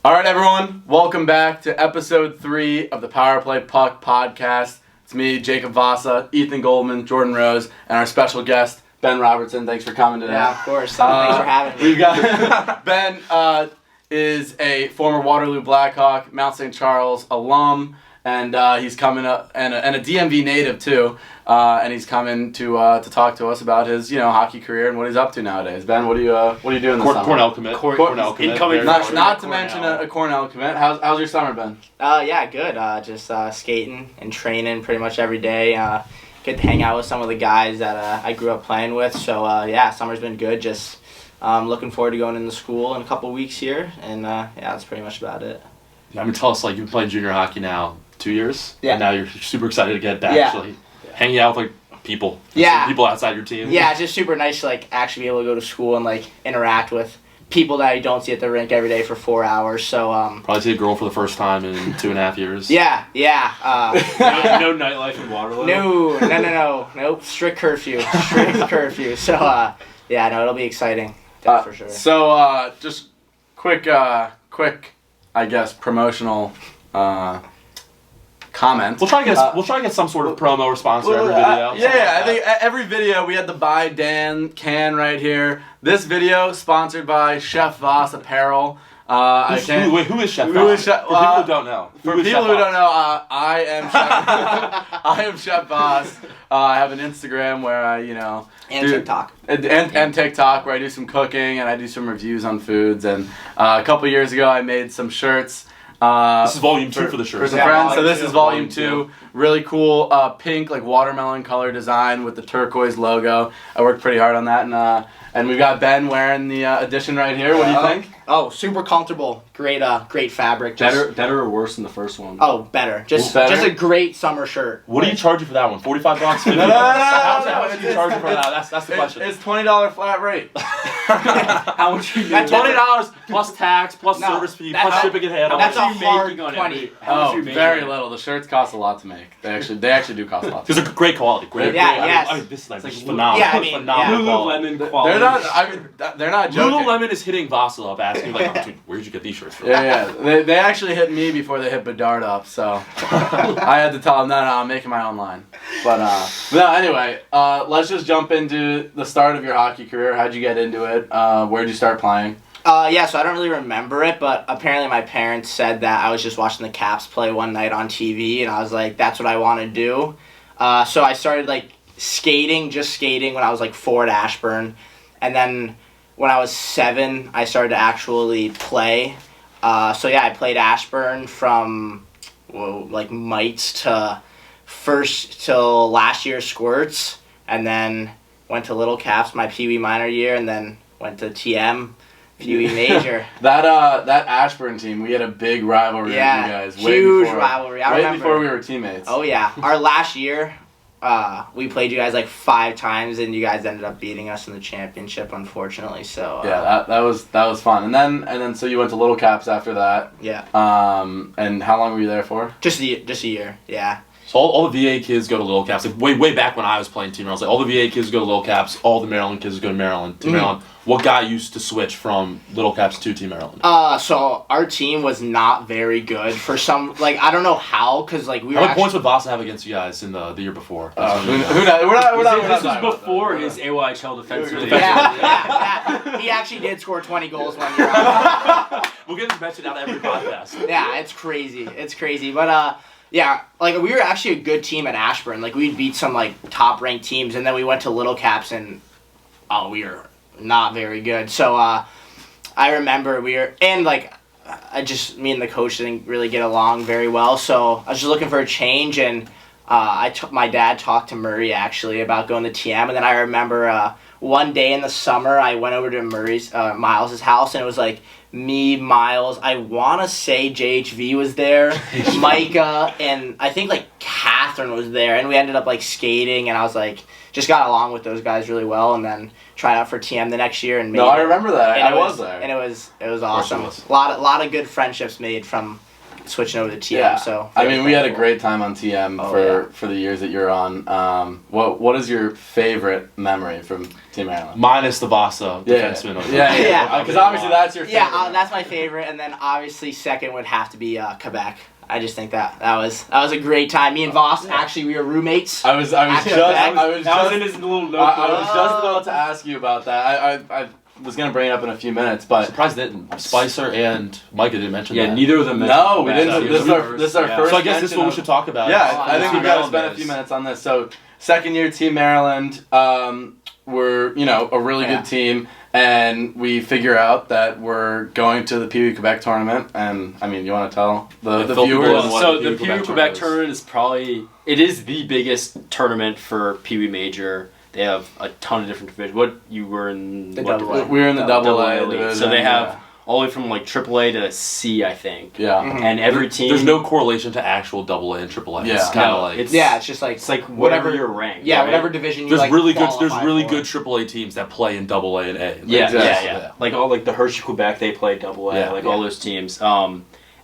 All right, everyone. Welcome back to episode 3 of the Power Play Puck podcast. It's me, Jacob Vasa, Ethan Goldman, Jordan Rose, and our special guest, Ben Robertson. Thanks for coming today. Yeah, of course. Thanks for having me. We've got Ben is a former Waterloo Blackhawk, Mount St. Charles alum, and he's coming up, and a DMV native too. And he's coming to talk to us about his hockey career and what he's up to nowadays. Ben, what are you doing this summer? Cornell commit. Cornell commit. Incoming. Not to mention a Cornell commit. How's your summer been? Yeah, good. Just skating and training pretty much every day. Get to hang out with some of the guys that I grew up playing with. So yeah, summer's been good. Just looking forward to going into school in a couple weeks here, and yeah, that's pretty much about it. I mean, tell us, you've been playing junior hockey now 2 years. Yeah. And now you're super excited to get back. Yeah. Actually, hanging out with people. Yeah. People outside your team. Yeah, it's just super nice to actually be able to go to school and interact with people that you don't see at the rink every day for 4 hours. So probably see a girl for the first time in 2.5 years. Yeah. No nightlife in Waterloo. No. Nope. Strict curfew. So yeah, no, it'll be exciting. For sure. So just quick, I guess, promotional comments. We'll try to get some sort of promo response for every video. I think every video we had the Buy Dan can right here. This video sponsored by Chef Voss Apparel. Who is Chef Voss? For people who don't know. I am Chef. I am Chef Voss. I have an Instagram where I, and TikTok. And TikTok where I do some cooking and I do some reviews on foods. And a couple years ago I made some shirts. This is volume 2 for the shirts. For some friends. So this is volume 2. Really cool pink watermelon color design with the turquoise logo. I worked pretty hard on that, and we've got Ben wearing the edition right here. What do you think? Oh, super comfortable. Great fabric. Better or worse than the first one? Oh, better. Just a great summer shirt. What do you charge you for that one? $45? $50? No. How much do you charge you for that? That's the question. It's $20 flat rate. How much you make? $20 plus tax, plus service fee, plus shipping and handling. That's a hard 20. Very little. The shirts cost a lot to make. They actually do cost a lot. These are great quality. Great. Yes. I mean, this is phenomenal. Yeah, I mean, phenomenal Lululemon quality. They're not joking. Lululemon is hitting Vasa up, asking dude, where'd you get these shirts from? Yeah. They actually hit me before they hit Bedard up, so I had to tell them, no, I'm making my own line. But no, anyway, let's just jump into the start of your hockey career. How'd you get into it? Where'd you start playing? So I don't really remember it, but apparently my parents said that I was just watching the Caps play one night on TV, and I was like, that's what I want to do. So I started skating when I was 4 at Ashburn, and then when I was 7, I started to actually play. I played Ashburn from mites to first till last year's squirts, and then went to Little Caps my Peewee minor year, and then went to TM. Peewee major. That Ashburn team, we had a big rivalry with you guys. Huge rivalry. I remember. Before we were teammates. Oh yeah, our last year, we played you guys 5 times, and you guys ended up beating us in the championship, unfortunately. So yeah, that was fun. And then so you went to Little Caps after that. Yeah. And how long were you there for? Just a year. Yeah. So all the VA kids go to Little Caps. Way back when I was playing Team Maryland, all the VA kids go to Little Caps. All the Maryland kids go to Maryland. Team Maryland. What got you to switch from Little Caps to Team Maryland? So our team was not very good for some. I don't know how, because we were. How many points would Vasa have against you guys in the year before? Who knows? This was before his AYHL defenseman. Yeah. He actually did score 20 goals one year. We'll get him mentioned out every podcast. Yeah, it's crazy. But yeah, we were actually a good team at Ashburn. We'd beat some top ranked teams, and then we went to Little Caps, and we were not very good. So I remember me and the coach didn't really get along very well. So I was just looking for a change, and my dad talked to Murray actually about going to TM, and then I remember one day in the summer I went over to Miles' house, and it was me, Miles, I want to say JHV was there, Micah, and I think Catherine was there, and we ended up skating, and I was just got along with those guys really well, and then tried out for TM the next year and made I remember that. I was there. And it was awesome. A lot of good friendships made from switching over to TM. Yeah. So I mean, we had a great time on TM Oh, for the years that you're on. What is your favorite memory from Team Maryland? Minus the Vasa Yeah. defenseman. Yeah. Because obviously that's your favorite. Yeah, that's my favorite, and then obviously second would have to be Quebec. I just think that was a great time. Me and Voss actually we were roommates. I was That was in his little notebook. I was just about to ask you about that. I was gonna bring it up in a few minutes, but Surprised that Spicer and Micah didn't mention Yeah, that. neither of them. no, we mentioned didn't. Quebec. This is our Yeah. first. So I guess this is mention what we of- should talk about. Yeah, I think yeah. we've got to spend a few minutes on this. So, second year Team Maryland, we're a really good team, and we figure out that we're going to the Peewee Quebec Tournament. And I mean, you want to tell the fill people viewers? in what So the the Peewee Quebec Tournament is it is the biggest tournament for Peewee Major. They have a ton of different divisions. You were in The what double division? A. We're in the double A league. division. So they have all the way from like AAA to C, I think. Yeah. And every team. There's no correlation to actual AA and AAA. Yeah. It's kind of No, like it's Yeah, it's just like it's like whatever you're ranked. Yeah, right? whatever division you there's like. really good qualify good for. AAA teams that play in AA and A. Yeah, Exactly. yeah. Like all like the Hershey Quebec, they play double A. Yeah. Like all those teams.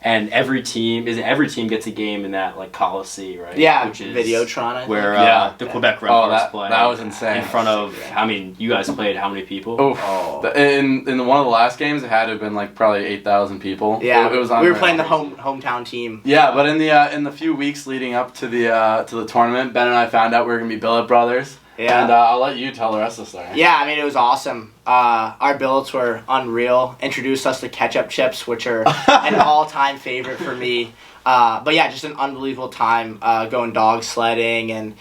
And every team gets a game in that like Coliseum, right? Yeah, which is Videotron. I think. where Yeah. the Quebec Red Oh, Stars play. that was insane. In front of, I mean, you guys played how many people? Oof. Oh. In one of the last games, it had to have been like probably 8,000 people. Yeah, it was. we were unreal. playing the hometown team. Yeah, but in the few weeks leading up to the tournament, Ben and I found out we were gonna be billet brothers. Yeah. And I'll let you tell the rest of the story. Yeah, I mean, it was awesome. Our billets were unreal. Introduced us to ketchup chips, which are an all-time favorite for me. But yeah, just an unbelievable time going dog sledding. And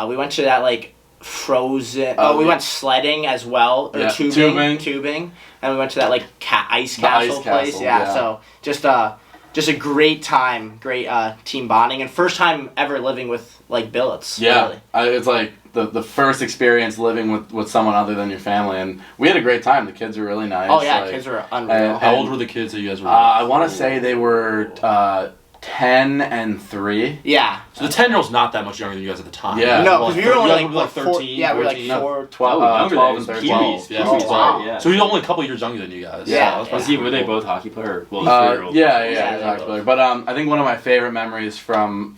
we went to that, like, frozen... we yeah. went sledding as well. Or Yeah, tubing. And we went to that, like, ice castle place. castle, Yeah, yeah. so just a great time. Great team bonding. And first time ever living with, like, billets. Yeah, Really. it's like the first experience living with someone other than your family, and we had a great time. The kids were really nice. Oh, yeah, like, kids were unreal. and- How old were the kids that you guys were? I want to say they were 10 and 3. Yeah. So the 10-year-old's not that much younger than you guys at the time. Yeah. No, because we were only You guys like, were 13. Yeah, we were like 14, 4. 12, younger 12 than and us. 13. Peewees, yeah. Oh, wow. Yeah. So he's only a couple years younger than you guys. Yeah. that's Was pretty were they cool. both hockey players? Well, Yeah, three-year-old. exactly. But I think one of my favorite memories from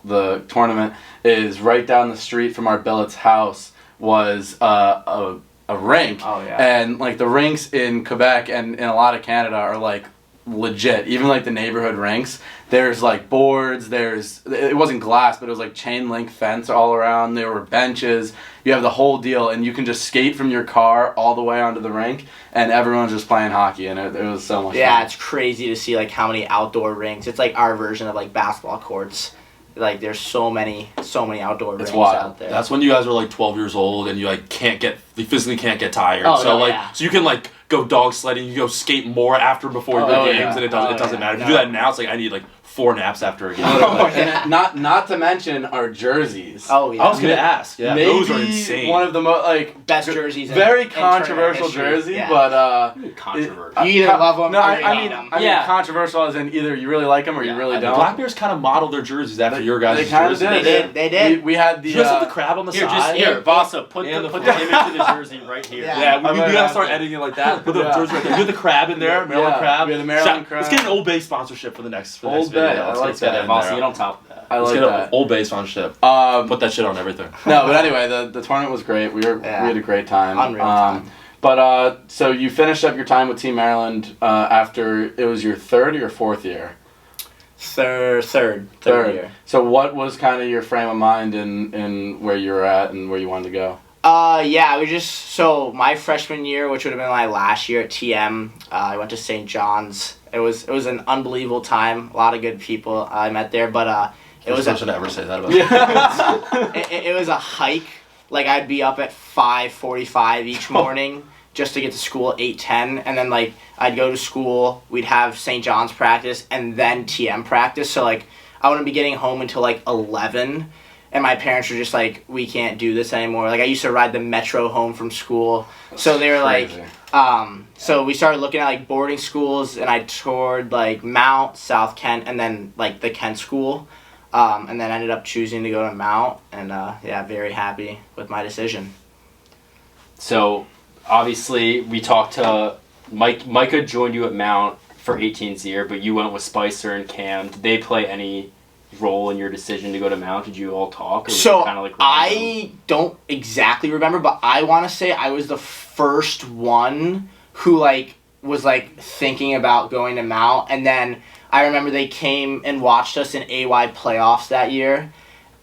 the tournament is right down the street from our billet's house was a rink. Oh, yeah. And like the rinks in Quebec and in a lot of Canada are like legit. Even like the neighborhood rinks, there's like boards, it wasn't glass, but it was like chain link fence all around. There were benches. You have the whole deal, and you can just skate from your car all the way onto the rink, and everyone's just playing hockey, and it was so much Yeah, fun. it's crazy to see like how many outdoor rinks. It's like our version of like basketball courts. Like there's so many outdoor It's rinks wild. out there. That's when you guys were like 12 years old and you like you physically can't get tired. Oh, so no, yeah. so you can like go dog sledding, you go skate more before your Oh, games, yeah. and it doesn't matter. If you No. do that now, it's like I need like 4 naps after a game. Oh, yeah. And not to mention our jerseys. Oh yeah. I was gonna ask. Yeah, Maybe those are insane. one of the most like Best jerseys. very in tournament controversial history. jersey, Yeah. but Controversial. You either love them no, or I you mean, hate them. I mean Yeah. controversial as in either you really like them or you really don't. Black Bears kind of modeled their jerseys after your guys' They kind of jerseys. did. They did. We had the. Do you guys have the crab on the Here, side? Vasa, put And the the image of the jersey right here. Yeah. Yeah, I we might gotta have start to. editing it like that. Put the Yeah. jersey right there. You have the crab in there, Maryland Yeah, crab. we have the Maryland crab. Let's get an Old Bay sponsorship for the next Old video. Bay, I Let's like get that. in Vasa, there. you don't top that. I Let's like get that. an Old Bay sponsorship. Put that shit on everything. No, but anyway, the tournament was great. We had a great time. Unreal time. But so you finished up your time with Team Maryland after it was your 3rd or your 4th year. Third year. So what was kind of your frame of mind in where you were at and where you wanted to go? Yeah, so my freshman year, which would have been my last year at TM, I went to St. John's. It was an unbelievable time. A lot of good people I met there, but it was First person to ever say that about it was a hike. Like I'd be up at 5:45 each morning just to get to school at 8:10, and then like I'd go to school. We'd have St. John's practice and then TM practice. So like I wouldn't be getting home until like 11. And my parents were just like, we can't do this anymore. Like, I used to ride the metro home from school. So they were Crazy. like, so we started looking at, like, boarding schools. And I toured, like, Mount, South Kent, and then, like, the Kent school. And then ended up choosing to go to Mount. And, yeah, very happy with my decision. So, obviously, we talked to Micah joined you at Mount for 18's year, but you went with Spicer and Cam. Did they play any role in your decision to go to Mount? Did you all talk? Or was So it kinda like I don't exactly remember, but I want to say I was the first one who was thinking about going to Mount, and then I remember they came and watched us in AY playoffs that year,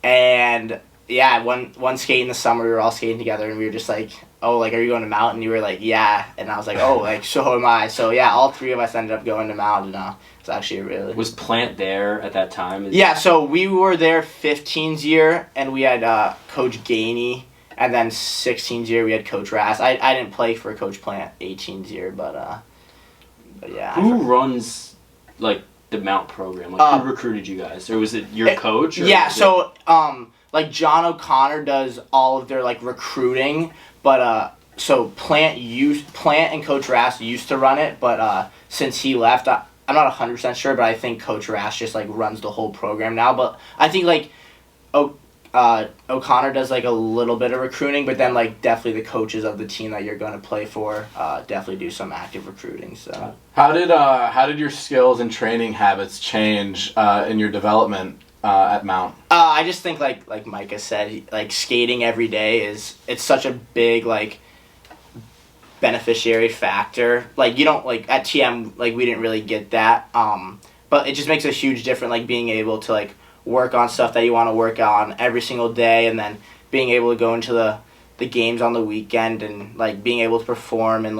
and yeah, one skate in the summer we were all skating together, and we were just like, oh, are you going to Mount? And you were like, yeah, and I was like, oh, so am I. So yeah, all three of us ended up going to Mount, and it's actually really. Was Plant there at that time? Yeah, so we were there 15's year, and we had Coach Gainey, and then 16's year we had Coach Rass. I didn't play for Coach Plant 18's year, but yeah. Who runs the Mount program? Who recruited you guys, or was it your coach? Or yeah, so John O'Connor does all of their recruiting, but so Plant and Coach Rass used to run it, but since he left, I'm not 100% sure, but I think Coach Rash just runs the whole program now. But I think O'Connor does a little bit of recruiting, but then definitely the coaches of the team that you're going to play for definitely do some active recruiting. So How did your skills and training habits change in your development at Mount? I just think like Micah said, skating every day it's such a big beneficiary factor. You don't at TM we didn't really get that. But it just makes a huge difference being able to work on stuff that you want to work on every single day, and then being able to go into the games on the weekend and being able to perform and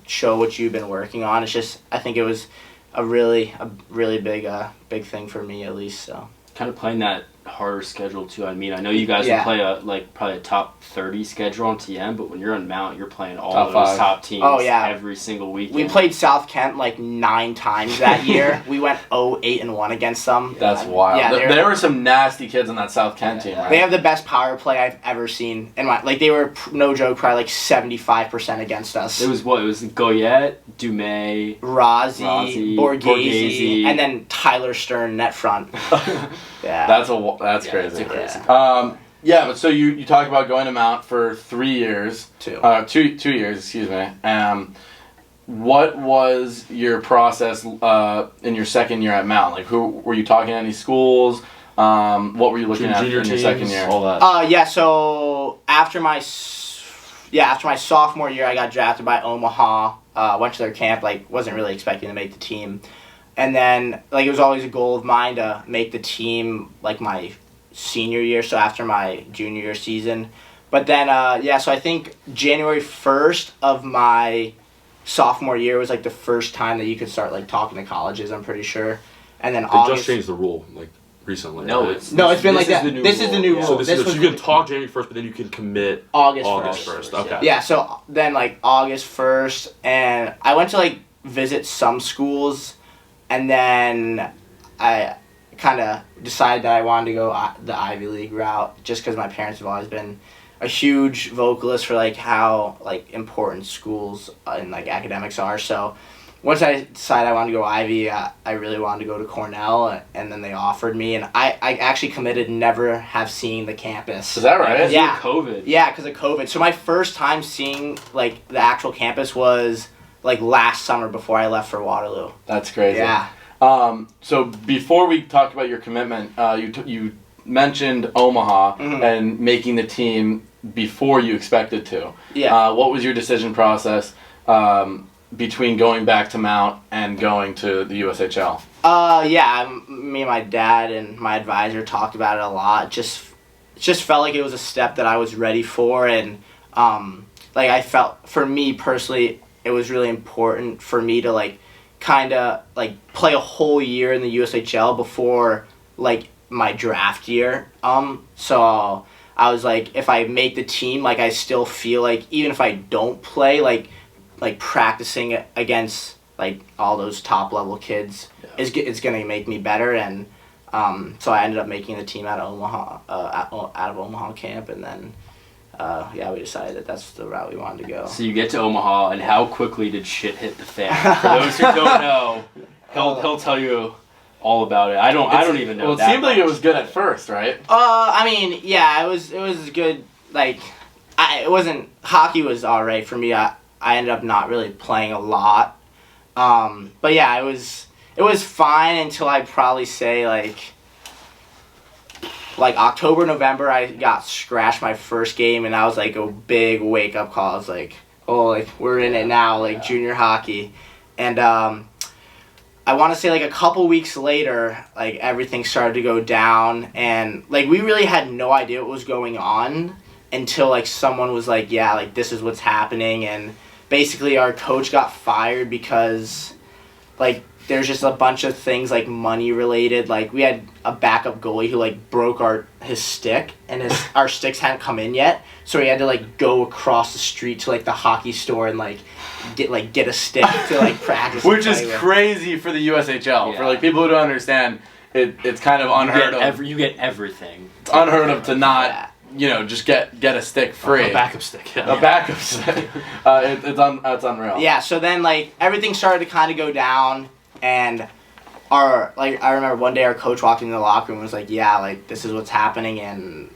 show what you've been working on. It's just I think it was a really big thing for me at least. So kind of playing that harder schedule too. I mean, I know you guys would play probably a top 30 schedule on TM, but when you're on Mount, you're playing all top of those five. top teams every single weekend. We played South Kent 9 times that year. We went 0-8-1 against them. That's wild. Yeah, there were some nasty kids on that South Kent team, right? They have the best power play I've ever seen. And they were, no joke, probably 75% against us. It was what? It was Goyette, Dumais, Rossi, Borghese, and then Tyler Stern net front. Yeah. That's crazy. It's crazy. But so you talk about going to Mount for 3 years. 2 years, excuse me. What was your process in your second year at Mount? Who were you talking to any schools? What were you looking at in your second year? All that. So after my sophomore year, I got drafted by Omaha. Went to their camp. Wasn't really expecting to make the team. And then, it was always a goal of mine to make the team, my senior year, so after my junior year season. But then, so I think January 1st of my sophomore year was, the first time that you could start, talking to colleges, I'm pretty sure. And then They just changed the rule, recently. No, right? it's been like that. This is the new rule. So you can talk January 1st, but then you can commit August 1st. Okay. Yeah, so then, August 1st, and I went to, visit some schools. And then I kind of decided that I wanted to go the Ivy League route just because my parents have always been a huge vocalist for how important schools and academics are. So once I decided I wanted to go Ivy, I really wanted to go to Cornell, and then they offered me, and I actually committed never have seen the campus. Is that right? Yeah. COVID. Yeah, because of COVID. So my first time seeing the actual campus was last summer before I left for Waterloo. That's crazy. Yeah. So before we talk about your commitment, you mentioned Omaha and making the team before you expected to. Yeah. What was your decision process between going back to Mount and going to the USHL? Me and my dad and my advisor talked about it a lot. It just felt like it was a step that I was ready for, and I felt, for me personally, it was really important for me to kind of play a whole year in the USHL before my draft year. So I was if I make the team, I still feel even if I don't play, practicing against all those top level kids is gonna make me better. And so I ended up making the team out of Omaha, out of Omaha camp, and then. We decided that that's the route we wanted to go. So you get to Omaha, and how quickly did shit hit the fan? For those who don't know, he'll tell you all about it. I don't even know. Well, it seemed like it was good at first, right? It was good. It wasn't, hockey was alright for me. I ended up not really playing a lot. But yeah, it was fine until I'd probably say like October, November, I got scratched my first game, and that was like a big wake up call. I was like, oh, like we're in it now, like junior hockey, and I want to say like a couple weeks later, like everything started to go down, and like we really had no idea what was going on until like someone was like, yeah, like this is what's happening, and basically our coach got fired because like there's just a bunch of things like money related. Like we had a backup goalie who like broke his stick, and our sticks hadn't come in yet, so he had to like go across the street to like the hockey store and like get a stick to like practice. Which is crazy for the USHL. Yeah. For like people who don't understand, it's kind of unheard of. You get everything. It's unheard of to not just get a stick free. A backup stick. Yeah. A backup stick. It's unreal. Yeah. So then like everything started to kind of go down. And I remember one day our coach walked into the locker room and was like, yeah, like this is what's happening, and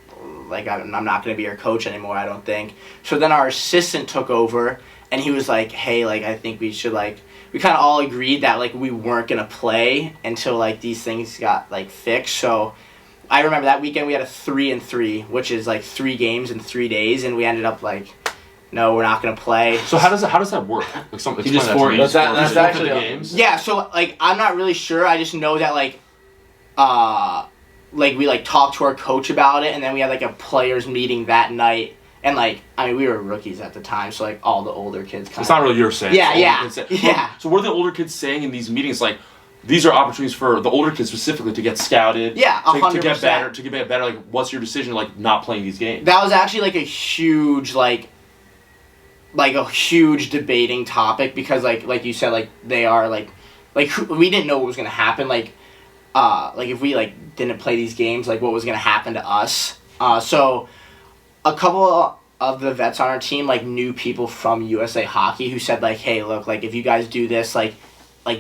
like I'm not going to be your coach anymore, I don't think. So then our assistant took over, and he was like, hey, like I think we should we kind of all agreed that like we weren't going to play until like these things got like fixed. So I remember that weekend we had a 3-3, which is like 3 games in 3 days, and we ended up like, no, we're not gonna play. So how does that work? Like You just for That's actually the games. Yeah, so like I'm not really sure. I just know that like we like talked to our coach about it, and then we had like a players meeting that night. And like I mean we were rookies at the time, so like all the older kids It's not really your saying. Yeah, It's yeah, yeah. So what are the older kids saying in these meetings? Like, these are opportunities for the older kids specifically to get scouted. Yeah, to 100%. get better. To get better. Like, what's your decision? Like, not playing these games. That was actually like a huge like a huge debating topic, because like you said, like they are like we didn't know what was gonna happen, like if we like didn't play these games, like what was gonna happen to us. So a couple of the vets on our team like knew people from USA Hockey who said like, hey, look, like if you guys do this, like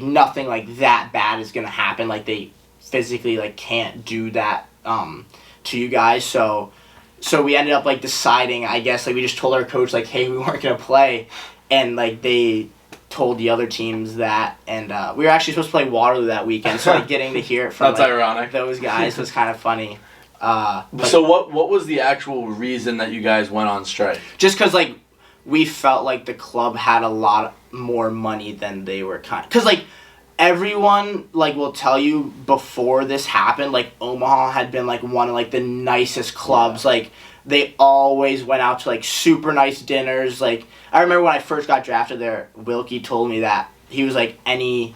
nothing like that bad is gonna happen, like they physically like can't do that to you guys. So we ended up like deciding, I guess, like we just told our coach like, hey, we weren't gonna play, and like they told the other teams that, and we were actually supposed to play Waterloo that weekend, so like getting to hear it from That's ironic. those guys was kind of funny. So what was the actual reason that you guys went on strike? Just because like we felt like the club had a lot more money than they were because like everyone like will tell you before this happened, like Omaha had been like one of like the nicest clubs. Like they always went out to like super nice dinners. Like I remember when I first got drafted there, Wilkie told me that he was like any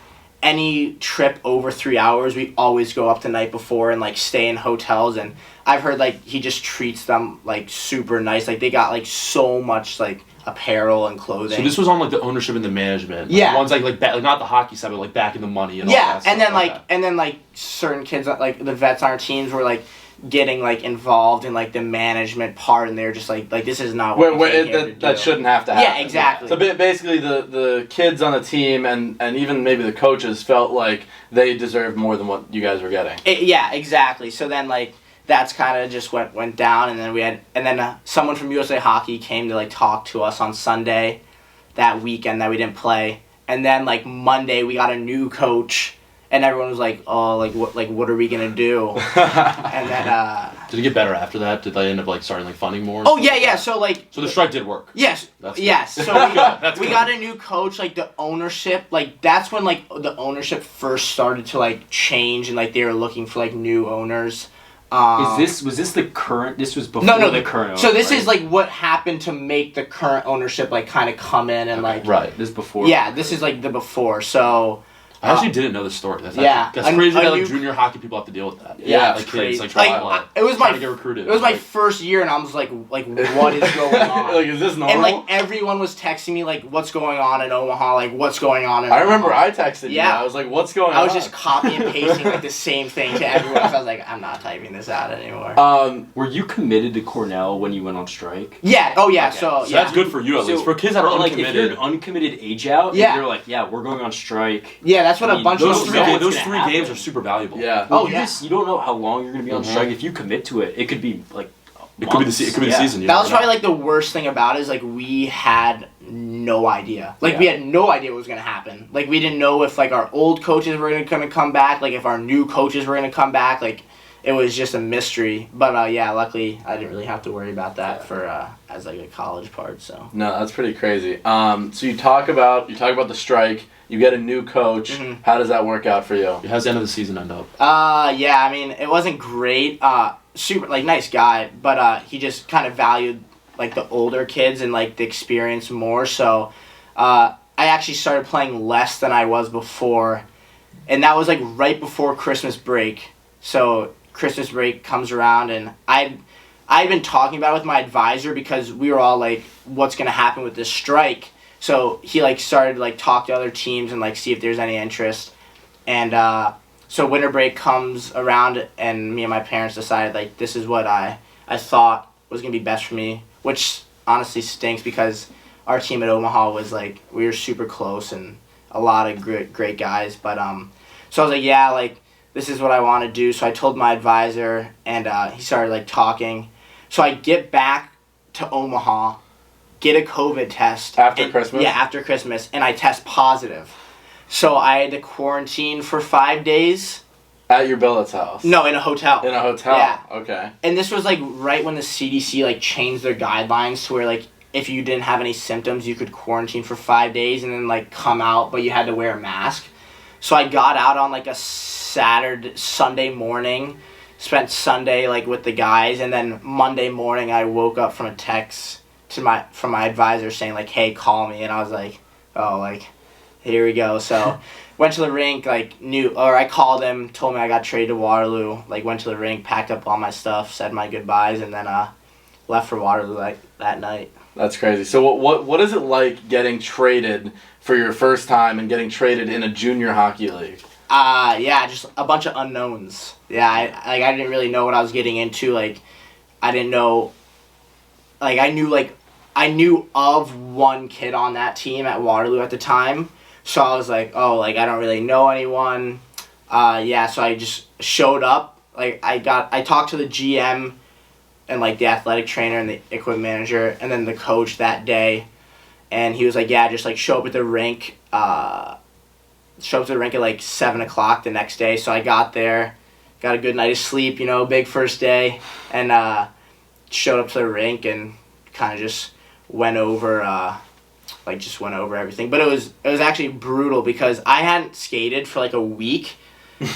trip over 3 hours, we always go up the night before and like stay in hotels. And I've heard like he just treats them like super nice. Like they got like so much like apparel and clothing. So this was on like the ownership and the management. Like, Yeah. the ones like not the hockey side, but like back in the money and all Yeah, that stuff. and then like Okay. certain kids like the vets on our teams were like getting like involved in like the management part, and they're just like this is not what we came here to That do. shouldn't have to happen. Yeah, exactly. So basically, the kids on the team and even maybe the coaches felt like they deserved more than what you guys were getting. Yeah, exactly. So then like that's kind of just went down, and then someone from USA Hockey came to like talk to us on Sunday that weekend that we didn't play, and then like Monday we got a new coach, and everyone was like, oh, what are we gonna do? And then Did it get better after that? Did they end up like starting like funding more? oh yeah, so like So the strike did work. yes, That's good. yes. So That's we good. got a new coach. Like the ownership, like that's when like the ownership first started to like change, and like they were looking for like new owners. Was this the current? This was before No, the current owner, So this right? is like what happened to make the current ownership like kind of come in and like Right. This before. yeah, this is like the before. So I actually didn't know this story. That's yeah. that's A- crazy a that like new- junior hockey people have to deal with that. Yeah, like it's kids crazy. like Like, trying it was my to get recruited. It was my Like, first year, and I was like what is going on? Like, is this normal? And like everyone was texting me like, what's going on in Omaha? Like, what's going on in I remember Omaha? I texted you. Yeah. I was like, what's going on? I was just copy and pasting like the same thing to everyone. So I was like, I'm not typing this out anymore. Were you committed to Cornell when you went on strike? Yeah. Oh yeah. Okay. So So yeah. that's good for you at least. For kids that are But, like, if uncommitted. you're an uncommitted age out, Yeah. and you're like, yeah, we're going on strike. Yeah, that's what I a mean, bunch those of three, those what's those gonna 3 happen. games are super valuable. Yeah. Oh, you yeah. you don't know how long you're going to be on Mhm. strike. If you commit to it, it could be like It could be the months. it could be the Yeah. season. You That never was probably know. like the worst thing about it is like we had no idea. Like, Yeah. we had no idea what was going to happen. Like, we didn't know if, like, our old coaches were going to come back, like, if our new coaches were going to come back. Like, it was just a mystery. But, yeah, luckily, I didn't really have to worry about that for, as, like, a college part, so. No, that's pretty crazy. So you talk about the strike. You get a new coach. Mhm. How does that work out for you? How's the end of the season end up? Yeah, I mean, it wasn't great. Super, like, nice guy, but he just kind of valued, like, the older kids and, like, the experience more. So I actually started playing less than I was before, and that was, like, right before Christmas break. So Christmas break comes around, and I've been talking about it with my advisor because we were all like, what's going to happen with this strike? So he, like, started, like, talk to other teams and, like, see if there's any interest. And so winter break comes around, and me and my parents decided, like, this is what I thought was going to be best for me, which honestly stinks because our team at Omaha was, like, we were super close and a lot of great guys. But so I was like, yeah, like, this is what I want to do. So I told my advisor, and he started, like, talking. So I get back to Omaha, get a COVID test. After Christmas? Yeah, after Christmas, and I test positive. So I had to quarantine for 5 days. At your billet's house? No, in a hotel. In a hotel? Yeah. Okay. And this was, like, right when the CDC, like, changed their guidelines to where, like, if you didn't have any symptoms, you could quarantine for 5 days and then, like, come out, but you had to wear a mask. So I got out on, like, a Sunday morning, spent Sunday, like, with the guys, and then Monday morning I woke up from a text from my advisor saying, like, hey, call me. And I was like, oh, like, here we go. So went to the rink, like, I called him, told me I got traded to Waterloo, like, went to the rink, packed up all my stuff, said my goodbyes, and then left for Waterloo, like, that night. That's crazy. So what is it like getting traded for your first time and getting traded in a junior hockey league? Yeah, just a bunch of unknowns. Yeah, I didn't really know what I was getting into. Like, I didn't know, like, I knew of one kid on that team at Waterloo at the time. So I was like, oh, like, I don't really know anyone. Yeah, so I just showed up. Like, I talked to the GM and, like, the athletic trainer and the equipment manager and then the coach that day. And he was like, yeah, just, like, show up at the rink. Show up to the rink at, like, 7 o'clock the next day. So I got there, got a good night of sleep, you know, big first day. And showed up to the rink and kind of just went over everything. But it was actually brutal because I hadn't skated for, like, a week.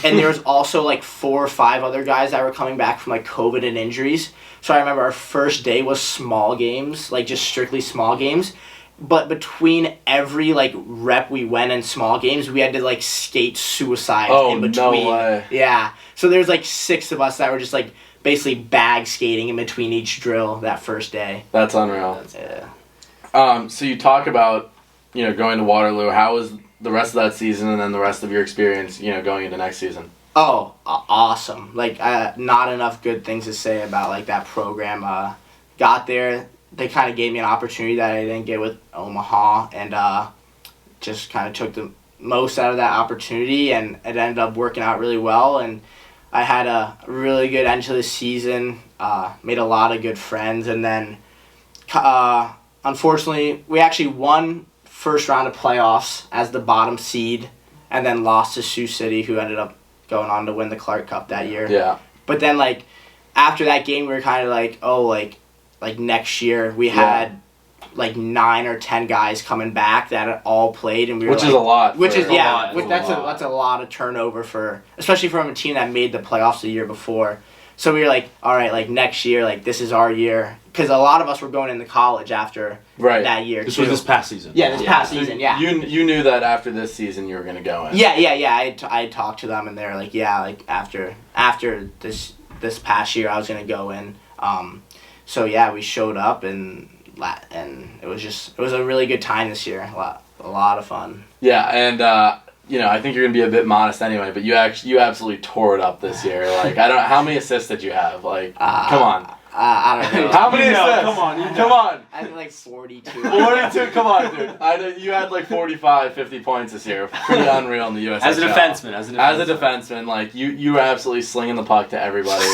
And there was also, like, 4 or 5 other guys that were coming back from, like, COVID and injuries. So I remember our first day was small games, like, just strictly small games. But between every, like, rep we went in small games, we had to, like, skate suicide in between. No way. Yeah. So there's, like, 6 of us that were just, like, basically bag skating in between each drill that first day. That's unreal. Yeah. So you talk about, you know, going to Waterloo. How was the rest of that season and then the rest of your experience, you know, going into next season? Oh, awesome. Like, not enough good things to say about, like, that program. Got there, they kind of gave me an opportunity that I didn't get with Omaha, and just kind of took the most out of that opportunity, and it ended up working out really well, and I had a really good end to the season, made a lot of good friends, and then unfortunately, we actually won first round of playoffs as the bottom seed, and then lost to Sioux City, who ended up going on to win the Clark Cup that year. Yeah. But then, like, after that game, we were kind of like, oh, like next year, we had, like, 9 or 10 guys coming back that had all played, and we were Which like, is a lot. Which is, yeah, lot. that's a lot of turnover for, especially from a team that made the playoffs the year before. So we were like, all right, like, next year, like, this is our year. Because a lot of us were going into college after that year, This too. was this past season. Yeah, this past season, yeah. You knew that after this season you were going to go in. Yeah. I talked to them, and they were like, yeah, like, after this past year, I was going to go in. So, yeah, we showed up, and it was a really good time this year. A lot of fun. Yeah, and you know, I think you're gonna be a bit modest anyway, but you absolutely tore it up this year. Like, I don't. How many assists did you have? Like, come on. I don't know. How many assists? Come on, come on. I think like 42. 42. Come on, dude. You had like 45, 50 points this year. Pretty unreal in the USHL. As a defenseman, As a defenseman, like you were absolutely slinging the puck to everybody.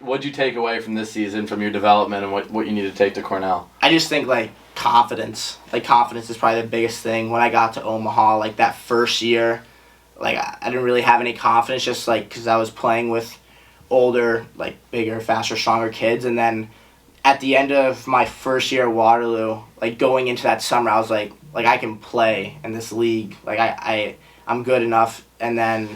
what'd you take away from this season, from your development, and what you need to take to Cornell? I just think like confidence. Like confidence is probably the biggest thing. When I got to Omaha, like that first year, like I didn't really have any confidence, just like because I was playing with older, like bigger, faster, stronger kids, and then at the end of my first year at Waterloo, like going into that summer, I was like I can play in this league. Like I'm good enough. And then,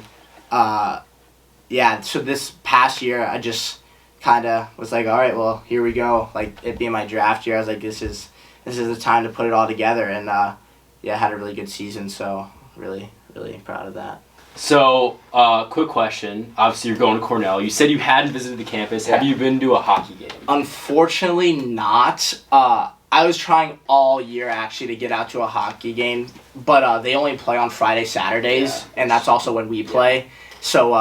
so this past year, I just kind of was like, all right, well, here we go. Like it being my draft year, I was like, this is the time to put it all together. And I had a really good season. So really, really proud of that. So, quick question. Obviously, you're going to Cornell. You said you hadn't visited the campus. Yeah. Have you been to a hockey game? Unfortunately, not. I was trying all year, actually, to get out to a hockey game. But they only play on Friday, Saturdays. Yeah. And that's also when we play. So,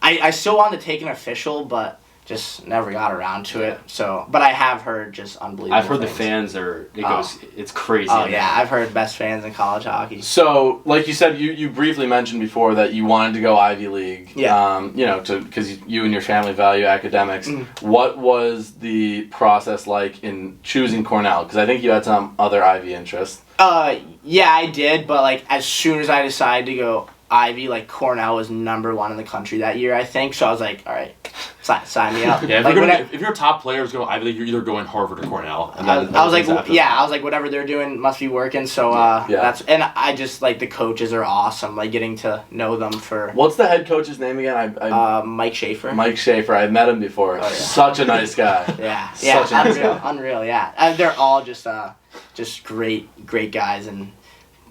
I still wanted to take an official, but just never got around to it. So, but I have heard just unbelievable I've heard things. the fans it's crazy. Oh, yeah. I've heard best fans in college hockey. So, like you said, you briefly mentioned before that you wanted to go Ivy League. Yeah. Because you and your family value academics. Mm-hmm. What was the process like in choosing Cornell? Because I think you had some other Ivy interests. Yeah, I did, but like as soon as I decided to go Ivy, like Cornell was #1 in the country that year, I think. So I was like, all right, sign me up. Yeah, Like, if your top players go Ivy League, you're either going Harvard or Cornell. And I was like, after I was like, whatever they're doing must be working. So that's, and I just like the coaches are awesome. Like getting to know them for. What's the head coach's name again? Mike Schaefer. Mike Schaefer. I met him before. Oh, yeah. Such a nice guy. Yeah, Such a nice guy. unreal. Yeah, they're all just great guys and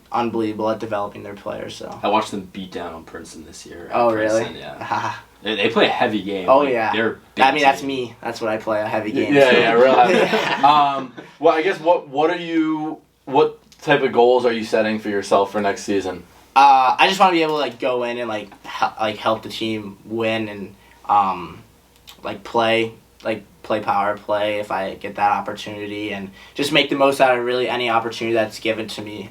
unbelievable at developing their players. So. I watched them beat down on Princeton this year. Oh really? Princeton, yeah. They play a heavy game. Oh like, yeah. They're a big that's team. me. That's what I play, a heavy game. Yeah, real heavy. Well, I guess what type of goals are you setting for yourself for next season? I just want to be able to like go in and like help the team win and play power play if I get that opportunity, and just make the most out of really any opportunity that's given to me.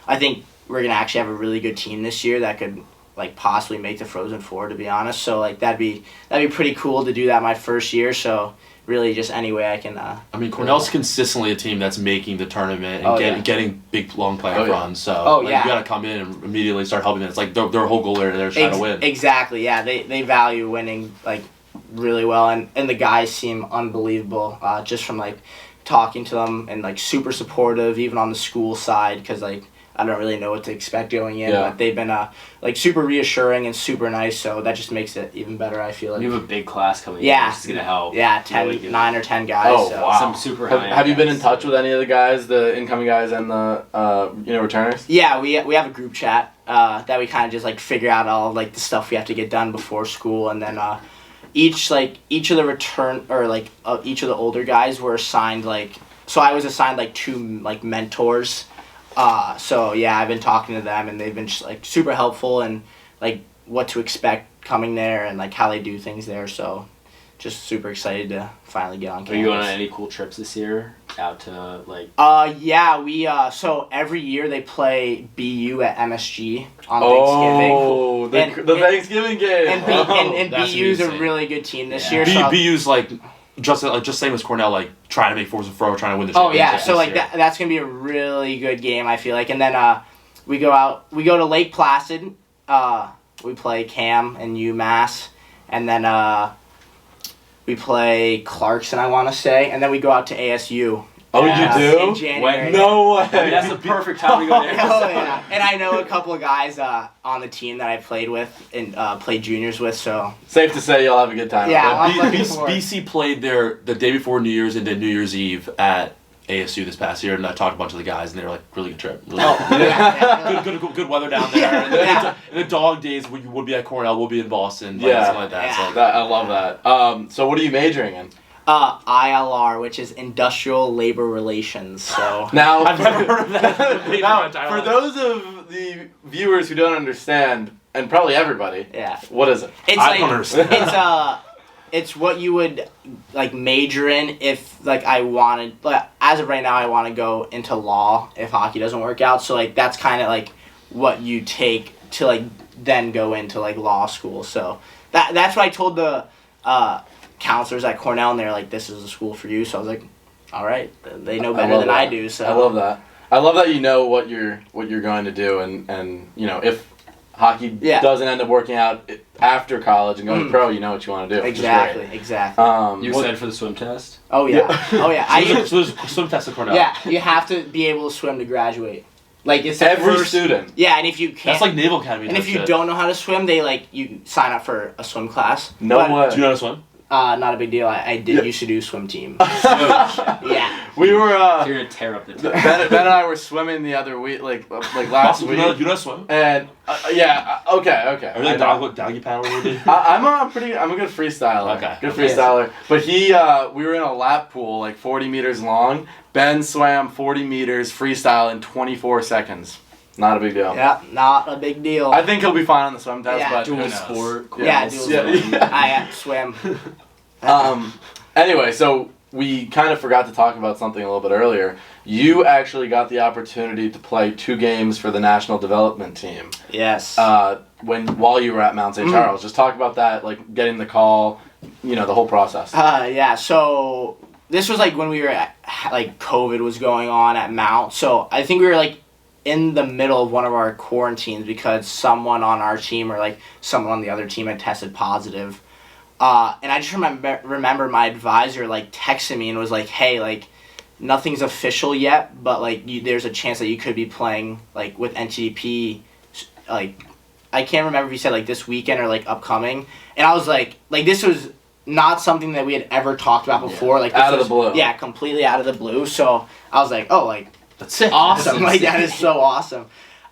I think we're gonna actually have a really good team this year that could like possibly make the Frozen Four, to be honest. So like that'd be pretty cool to do that my first year. So really, just any way I can. I mean, Cornell's consistently a team that's making the tournament and getting big long playoff runs. So you got to come in and immediately start helping them. It's like their whole goal there is trying to win. Exactly. Yeah, they value winning like really well, and the guys seem unbelievable. Just from like talking to them, and like super supportive, even on the school side, because like I don't really know what to expect going in, but they've been like super reassuring and super nice. So that just makes it even better. I feel like you have a big class coming in. Yeah, Which is gonna help. Yeah, 9 or 10 guys. Oh so. wow! Some super high. Have you been in touch with any of the guys, the incoming guys, and the returners? Yeah, we have a group chat that we kind of just like figure out all like the stuff we have to get done before school, and then each of the each of the older guys were assigned so I was assigned like 2 like mentors. So yeah, I've been talking to them, and they've been just like super helpful, and like what to expect coming there, and like how they do things there. So just super excited to finally get on campus. Are you going on any cool trips this year? Out to like. Yeah, we so every year they play BU at MSG on Thanksgiving. Oh, the Thanksgiving game. And that's BU's a amazing. really good team this year. So BU's like just same as Cornell, like trying to make Frozen Four, trying to win the oh championship. yeah, so like that's gonna be a really good game, I feel like. And then we go to Lake Placid. We play Cam and UMass, and then we play Clarkson, I want to say, and then we go out to ASU. Oh, you do? In January. No way. I mean, that's the perfect time to go there. Oh yeah, and I know a couple of guys on the team that I played with and played juniors with. So safe to say you'll have a good time. Yeah, out there. I'm looking forward. BC played the day before New Year's and then New Year's Eve at ASU this past year, and I talked to a bunch of the guys, and they were like, really good trip. Really good weather down there. Yeah, And then yeah. in the dog days, when you would be at Cornell, we'll be in Boston, Yeah. something like that. Yeah. So, That, I love that. So what are you majoring in? ILR, which is Industrial Labor Relations. So Now, I've never heard of that. now, for those of the viewers who don't understand, and probably everybody, yeah, what is it? it's I like don't understand. it's what you would like major in if like I wanted. But as of right now, I want to go into law if hockey doesn't work out. So like that's kind of like what you take to like then go into like law school. So that's what I told counselors at Cornell, and they're like, "This is a school for you." So I was like, "All right, they know I better love than that. I do." So I love that. I love that you know what you're going to do, and you know if hockey doesn't end up working out after college and going pro, you know what you want to do. Exactly. You What- excited for the swim test? Oh yeah. Oh yeah. So there's swim test at Cornell. Yeah, you have to be able to swim to graduate. Like it's the Every first, student. Yeah, and if you can't, That's like Naval Academy. and type if you shit. don't know how to swim, they you sign up for a swim class. No But, way. Do you know how to swim? Not a big deal. I did used to do swim team. Yeah. We were You're gonna tear up the team. Ben and I were swimming the other week, like last You week. know how to swim? And okay. Are you like doggy paddling? Dude? I'm a good freestyler. Okay. Good freestyler. But we were in a lap pool like 40 meters long. Ben swam 40 meters freestyle in 24 seconds. Not a big deal. Yeah, not a big deal. I think he'll be fine on the swim test, Yeah. but Dual who knows? sport. Yeah, dual Yeah. sport. I swim. Anyway, so we kind of forgot to talk about something a little bit earlier. You actually got the opportunity to play 2 games for the national development team. Yes. While you were at Mount St. Charles. Just talk about that, like getting the call, the whole process. Yeah, so this was like when we were at, like COVID was going on at Mount. So I think we were like in the middle of one of our quarantines because someone on our team or like someone on the other team had tested positive. And I just remember my advisor like texting me and was like, "Hey, like nothing's official yet, but like there's a chance that you could be playing like with NTDP, like I can't remember if he said like this weekend or like upcoming." And I was like this was not something that we had ever talked about before. Like this Out of the blue. Yeah, completely out of the blue. So I was like, "Oh, like That's sick. awesome! Like that is so awesome."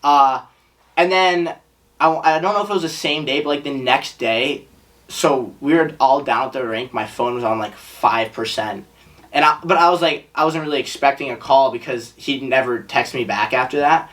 And then I don't know if it was the same day, but like the next day. So we were all down at the rink. My phone was on like 5%, but I was like I wasn't really expecting a call because he never texted me back after that,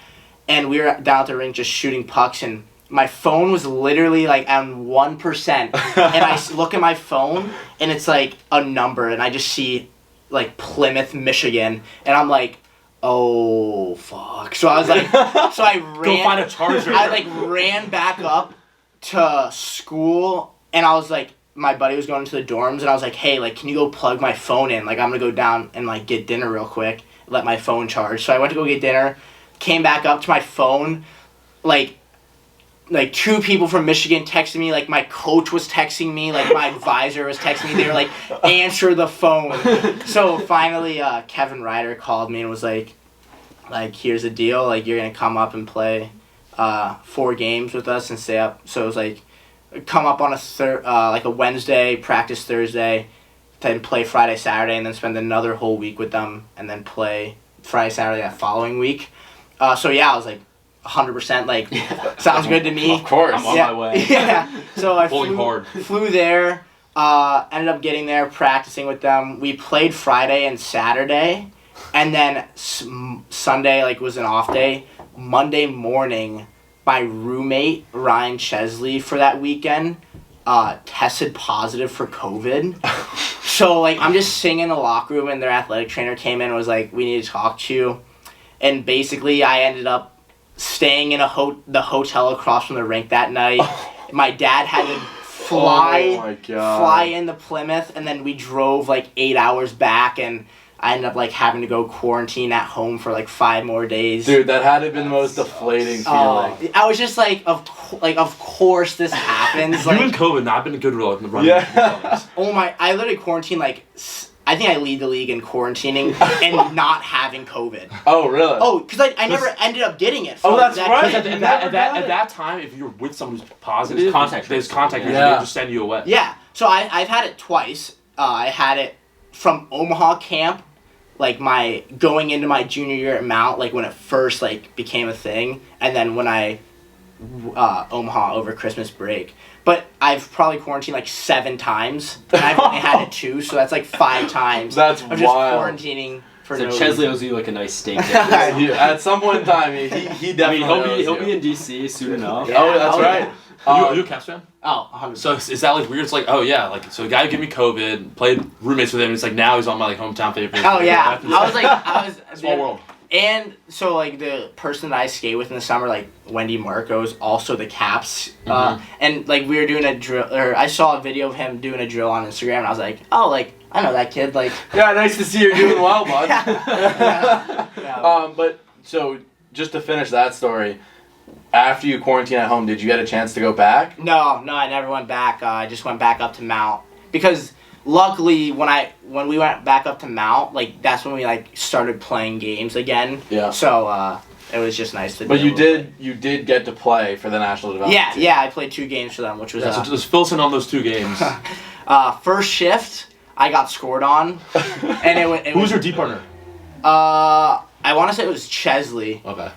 and we were down at the rink just shooting pucks, and my phone was literally like on 1%, and I look at my phone and it's like a number, and I just see like Plymouth, Michigan, and I'm like, oh fuck! So I was like, so I ran. Go find a charger. I like ran back up to school. And I was like, my buddy was going to the dorms, and I was like, "Hey, like, can you go plug my phone in? Like, I'm gonna go down and like get dinner real quick, let my phone charge." So I went to go get dinner, came back up to my phone, like 2 people from Michigan texted me, like my coach was texting me, like my advisor was texting me. They were like, "Answer the phone." So finally, Kevin Ryder called me and was like, "Here's the deal. Like, you're gonna come up and play 4 games with us and stay up." So it was like. Come up on a Wednesday, practice Thursday, then play Friday, Saturday, and then spend another whole week with them, and then play Friday, Saturday that following week. So yeah, I was like 100% like sounds good to me. Of course. I'm on my way. Yeah. So I Pulling hard. flew there, ended up getting there, practicing with them. We played Friday and Saturday, and then Sunday like was an off day. Monday morning, my roommate, Ryan Chesley, for that weekend, tested positive for COVID. So, like, I'm just sitting in the locker room, and their athletic trainer came in and was like, "We need to talk to you." And basically, I ended up staying in the hotel across from the rink that night. My dad had to fly into Plymouth, and then we drove, like, 8 hours back, and I ended up like having to go quarantine at home for like 5 more days. Dude, that had to have been the most deflating feeling. I was just like, of course this happens. You Like, and COVID not been a good running. Yeah. oh my! I literally quarantined like. I think I lead the league in quarantining and not having COVID. Oh, really? Oh, because I never ended up getting it. Oh, that's right. At that time, if you're with someone who's positive, There's contact tracing. Yeah. They'll just send you away. Yeah. So I've had it twice. I had it from Omaha camp, like my going into my junior year at Mount, like when it first like became a thing, and then when I Omaha over Christmas break. But I've probably quarantined like 7 times, and I've only had it 2, so that's like 5 times. That's of just wild. quarantining for So no Chesley reason. owes you like a nice steak dinner. At some point in time, he I definitely mean, he'll owes be you. in DC soon enough. Yeah. Oh, that's Oh, right. Are you a Caps fan? Oh, 100%. So is that like weird? It's like, oh yeah, like so the guy who gave me COVID, played roommates with him. It's like now he's on my like hometown favorite. Oh yeah, I was like, Small world. and so like the person that I skate with in the summer, like Wendy Marco's also the Caps. And like we were doing a drill, or I saw a video of him doing a drill on Instagram, and I was like, oh, like I know that kid. Like, Yeah, nice to see you're doing well, bud. yeah. But so just to finish that story, after you quarantine at home, did you get a chance to go back? No, I never went back. I just went back up to Mount because luckily when we went back up to Mount, like that's when we like started playing games again. Yeah. So it was just nice to. But be you able to did get to play for the national development team. Yeah, I played 2 games for them, which was So just fill us in on those 2 games. first shift. I got scored on, and it Who's was your D partner? I want to say it was Chesley. Okay.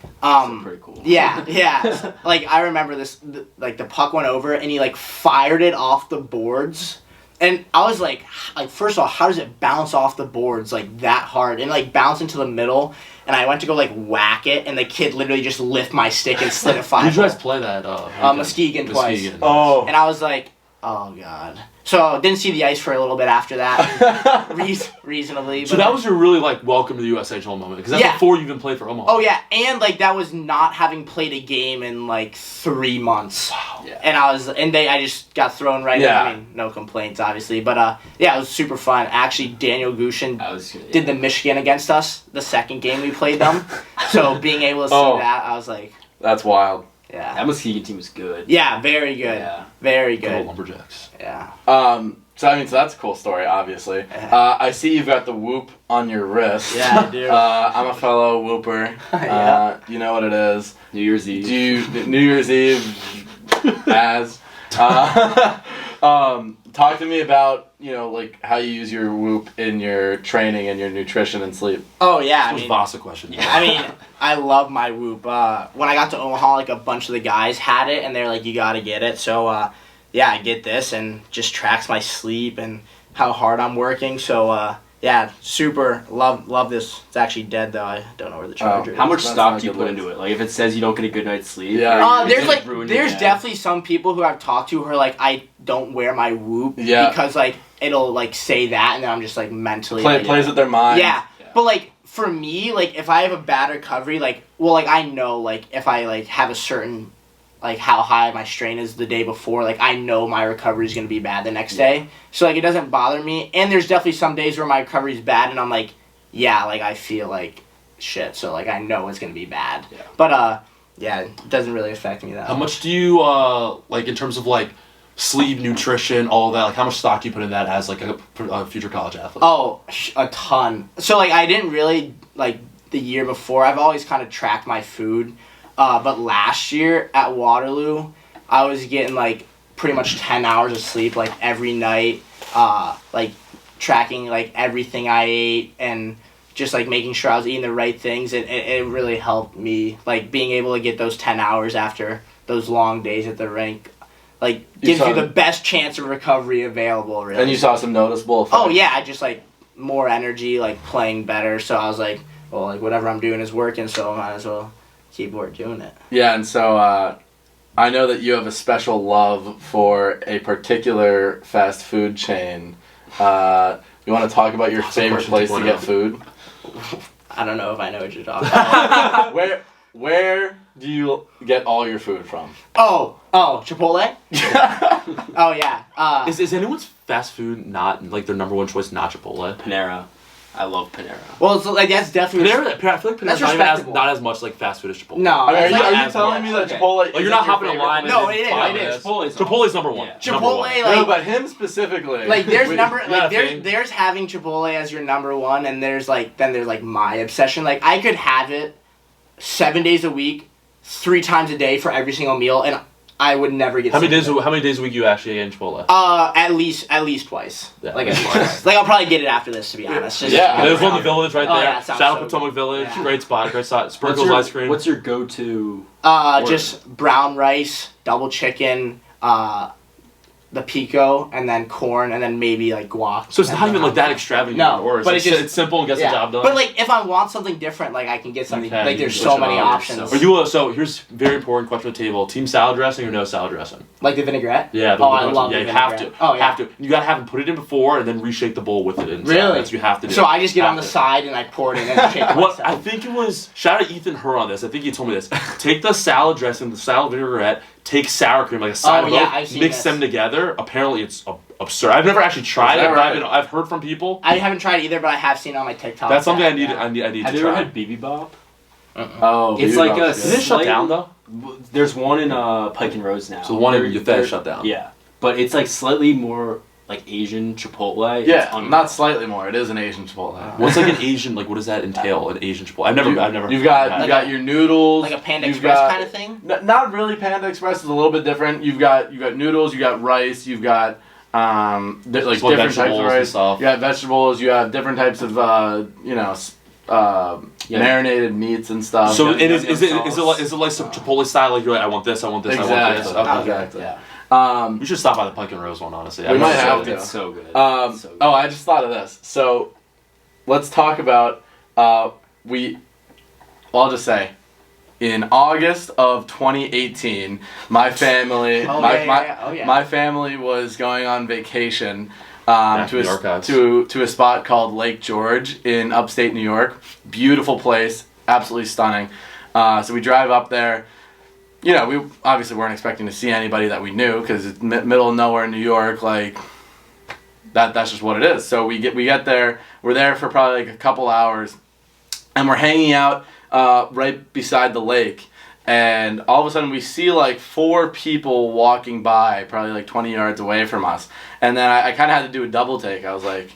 Pretty cool. Yeah. Like I remember this. Like the puck went over, and he like fired it off the boards, and I was like first of all, how does it bounce off the boards like that hard and like bounce into the middle? And I went to go like whack it, and the kid literally just lift my stick and slid it 5. Did you guys play that? Muskegon twice. Muskegon. Oh. And I was like, oh god. So didn't see the ice for a little bit after that, reasonably. So but that was your really like welcome to the USHL moment because that's Yeah. before you even played for Omaha. Oh yeah, and like that was not having played a game in like 3 months. Wow. Yeah. And I just got thrown right in. Yeah. I mean, no complaints obviously, but yeah, it was super fun. Actually, Daniel Gushin did the Michigan against us the second game we played them. So being able to see that, I was like, That's wild. yeah. That Muskegon team was good. Yeah, very good. Yeah. Very Good old good. Lumberjacks. Yeah. So I mean, so that's a cool story, obviously. I see you've got the whoop on your wrist. Yeah, I do. I'm a fellow whooper. Yeah. You know what it is. New Year's Eve. New Year's Eve, as. Talk to me about, like how you use your whoop in your training and your nutrition and sleep. Oh yeah, This was Vasa question. I mean, I love my whoop. When I got to Omaha, like a bunch of the guys had it, and they're like, "You gotta get it." So, yeah, I get this, and just tracks my sleep and how hard I'm working. So, yeah, super love this. It's actually dead though. I don't know where the charger is. How much That's stock not do you good put looks. into it? Like if it says you don't get a good night's sleep. Yeah. or There's it's like ruined your there's day. definitely some people who I've talked to who are like, I don't wear my whoop Yeah. because like it'll like say that, and then I'm just like mentally Plays with their mind. Yeah. But like for me, like if I have a bad recovery, like I know like if I like have a certain like how high my strain is the day before, like I know my recovery is gonna be bad the next day. So like it doesn't bother me. And there's definitely some days where my recovery is bad and I'm like, yeah, like I feel like shit. So like I know it's gonna be bad. Yeah. But yeah, it doesn't really affect me that How much. much do you like in terms of like sleep, nutrition, all of that? Like how much stock do you put in that as like a future college athlete? Oh, a ton. So like I didn't really like the year before. I've always kind of tracked my food. But last year at Waterloo, I was getting like pretty much 10 hours of sleep like every night, like tracking like everything I ate and just like making sure I was eating the right things. It really helped me, like being able to get those 10 hours after those long days at the rink, like gives you the best chance of recovery available, really. And you saw some noticeable effects. Oh yeah, I just like more energy, like playing better. So I was like, well, like whatever I'm doing is working, so I might as well keep doing it. Yeah, and so I know that you have a special love for a particular fast food chain. You want to talk about your favorite place to get food? I don't know if I know what you're talking about. Where do you get all your food from? Oh, Chipotle? Oh yeah. Is anyone's fast food not like their number one choice? Not Chipotle. Panera. I love Panera. Well, it's like that's definitely Panera, I feel like Panera's That's not even respectable. not as much like fast food as Chipotle. No, I mean, it's are like- you telling me that Okay. Chipotle? Like you're isn't not your hopping a favorite line. place? No, it is. five It is. minutes. Chipotle's Chipotle's number one. Yeah. Number one. Chipotle, No, like but him specifically. like there's We- number not like a thing. there's having Chipotle as your number one, and there's like my obsession. Like I could have it 7 days a week, 3 times a day for every single meal, and I would never get. How many sick days? of it. How many days a week you actually eat in Chipotle? At least twice. Yeah. Like at least. Like I'll probably get it after this, to be honest. Just Yeah. There's one in the Village right Oh, there. yeah, it sounds Shout out so Potomac good. Village. Yeah. Great spot. Sprinkles ice cream. What's your go-to? Just brown rice, double chicken, the pico, and then corn, and then maybe like guac. So it's and not then even like that extravagant. No, or but it's simple and gets the job done. But like if I want something different, like I can get something. Okay, Like there's you so switch it many up. options. Are you so here's a very important question on the table: team salad dressing or no salad dressing? Like the vinaigrette? Yeah, I love yeah, the you have to. vinaigrette. Oh yeah. Have to. You gotta have them put it in before and then reshake the bowl with it inside. Really? That's what you have to do. So I just get Have on the to. side and I pour it in and shake it What myself. I think it was, shout out Ethan Herr on this. I think he told me this. Take the salad dressing, the salad vinaigrette, take sour cream, like a side of both, I've seen mix this. them together. Apparently, it's absurd. I've never actually tried it, but right? I've heard from people. I haven't tried it either, but I have seen it on my TikTok. That's something I need. Yeah. I need Have to you ever try. had BB Bob? Oh, It's BB like Bob's a good. Did it shut down though? There's one in Pike and Rose now. So the one in They're- Youth they're- shut down. Yeah, but it's like slightly more like Asian Chipotle. It's Yeah, unreal. not slightly more. It is an Asian Chipotle. What's like an Asian? Like what does that entail? An Asian Chipotle? I've never. You've got had you it. got your noodles. Like a Panda you've Express got- kind of thing? Not really. Panda Express is a little bit different. You've got noodles. You got rice. You've got like different types of vegetables and rice. stuff. You got vegetables. You have different types of marinated meats and stuff. So Yeah, it is. yeah, Is it sauce. like some Chipotle style? Like you're like, I want this. I want this. I want this. Exactly. Okay. Exactly. Yeah. We should stop by the Pike and Rose one, honestly. We might never have tried it. to. It's so good. Oh, I just thought of this. So, let's talk about I'll just say, in August of 2018, my family, my family was going on vacation Back to in the archives. to a spot called Lake George in upstate New York. Beautiful place, absolutely stunning. So we drive up there. You know, we obviously weren't expecting to see anybody that we knew because it's middle of nowhere in New York. Like that's just what it is. So we get there. We're there for probably like a couple hours, and we're hanging out right beside the lake. And all of a sudden we see like 4 people walking by, probably like 20 yards away from us. And then I kind of had to do a double take. I was like,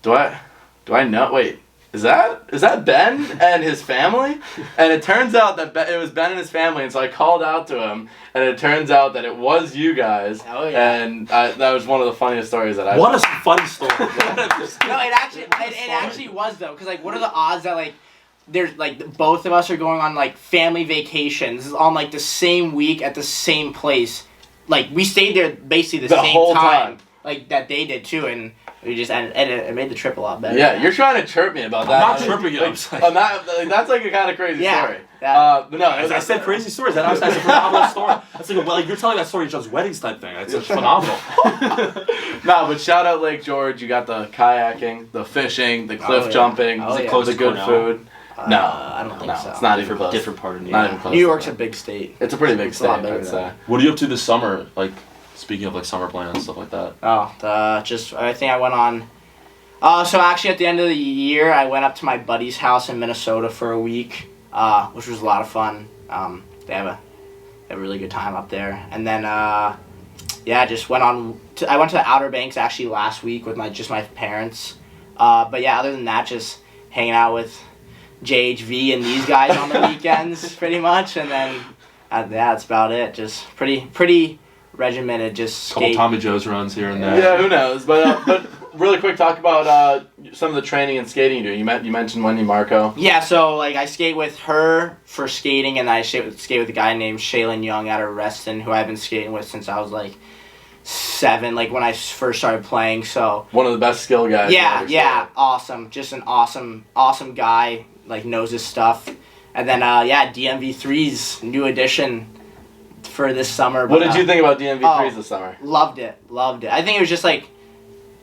do I know? Wait. Is that Ben and his family? And it turns out that it was Ben and his family, and so I called out to him, and it turns out that it was you guys. Oh, yeah. And that was one of the funniest stories that I. What a funny story. No, it actually was though, because like, what are the odds that like, there's like both of us are going on like family vacations on like the same week at the same place, like we stayed there basically the same whole time. like that they did too, and we just and it made the trip a lot better. Yeah, you're trying to chirp me about that. not chirping you, I'm Like, saying. that's like a kind of crazy Yeah, story. that- But no, As I said, crazy stories. That's a phenomenal story. That's like you're telling that story at each other's weddings type thing. It's phenomenal. No, but shout out Lake George. You got the kayaking, the fishing, the cliff yeah. jumping, Oh, yeah. close the to good Cornell? food. No, I don't think no, so. it's not even close. Different part of New Not York. even close. New to York's that. a big state. It's a pretty big It's a lot state, bigger I'd than say. What are you up to this summer? Like speaking of like summer plans and stuff like that. I think I went on. So actually, at the end of the year, I went up to my buddy's house in Minnesota for a week, which was a lot of fun. They have a really good time up there, and then just went on. I went to the Outer Banks actually last week with my parents. But yeah, other than that, just hanging out with JHV and these guys on the weekends, pretty much, and then that's about it. Just pretty regimented. Just Couple skate. Tommy Joe's runs here and there. Yeah, who knows? But really quick, talk about some of the training and skating you do. You mentioned Wendy Marco. Yeah, so like I skate with her for skating, and I skate with a guy named Shaylin Young out of Reston, who I've been skating with since I was like 7, like when I first started playing. So One of the best skill guys. yeah, awesome, just an awesome guy, like knows his stuff. And then DMV3's new addition for this summer. What but, did you think about DMV3s oh, this summer? Loved it. I think it was just like,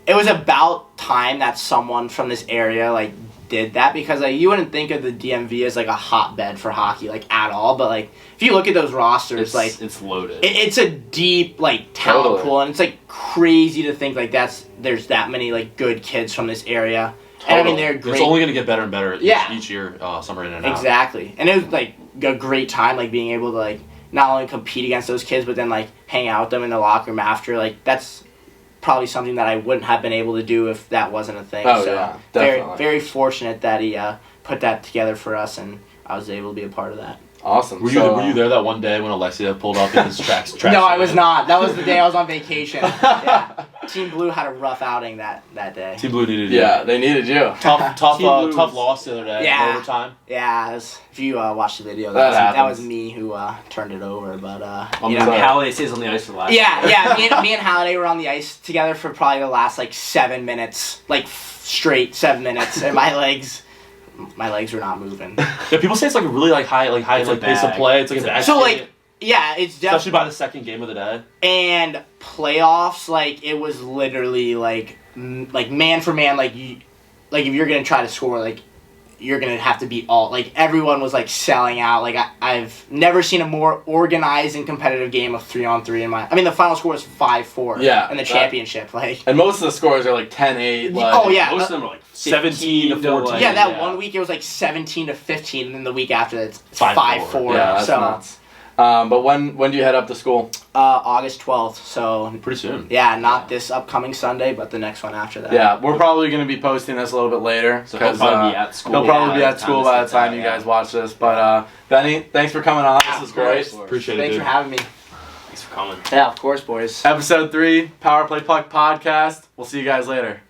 it was about time that someone from this area like did that, because like you wouldn't think of the DMV as like a hotbed for hockey like at all, but like if you look at those rosters, like It's loaded. it's a deep like talent Totally. pool, and it's like crazy to think like there's that many like good kids from this area. And I mean they're great. It's only going to get better and better Yeah. each year, summer in and out. Exactly. And it was like a great time, like being able to like not only compete against those kids, but then like hang out with them in the locker room after. Like that's probably something that I wouldn't have been able to do if that wasn't a thing. Oh, so yeah, very definitely. very fortunate that he put that together for us, and I was able to be a part of that. Awesome. Were you there that one day when Alexia pulled up in his tracks? No, I was not. That was the day I was on vacation. Yeah. Team Blue had a rough outing that day. Team Blue needed you. Yeah, they needed you. Tough Team Blue tough was- loss the other day. Yeah. In overtime. Yeah, if you watch the video, That that was happens. me who turned it over. But You know, Halliday stays on the ice for the last. yeah. Me and Halliday were on the ice together for probably the last 7 minutes, straight 7 minutes, and my legs were not moving. Yeah, people say it's like a really high It's a pace of bag. play. It's like a bad So game, yeah, it's especially definitely by the second game of the day. and playoffs it was literally man for man if you're gonna try to score you're gonna have to beat all everyone was selling out I've never seen a more organized and competitive game of 3-on-3 the final score was 5-4 Yeah, in the that- championship And most of the scores are 10-8. Oh, yeah. Most of them are 17 to 14. yeah that Yeah. 1 week it was 17-15 and then the week after that it's 5-4. 5-4 Yeah, that's so nuts. But when do you head up to school? August 12th so Pretty soon. yeah not this upcoming Sunday but the next one after that. Yeah, we're probably going to be posting this a little bit later. So he'll 'cause, probably be at school. He'll probably be by at the school this by the gets time out, you yeah. guys watch this. But Benny, thanks for coming on. Yeah, This is of great. course. Appreciate it, Thanks dude. for having me. Thanks for coming. Yeah, of course, boys. Episode 3, Power Play Puck Podcast. We'll see you guys later.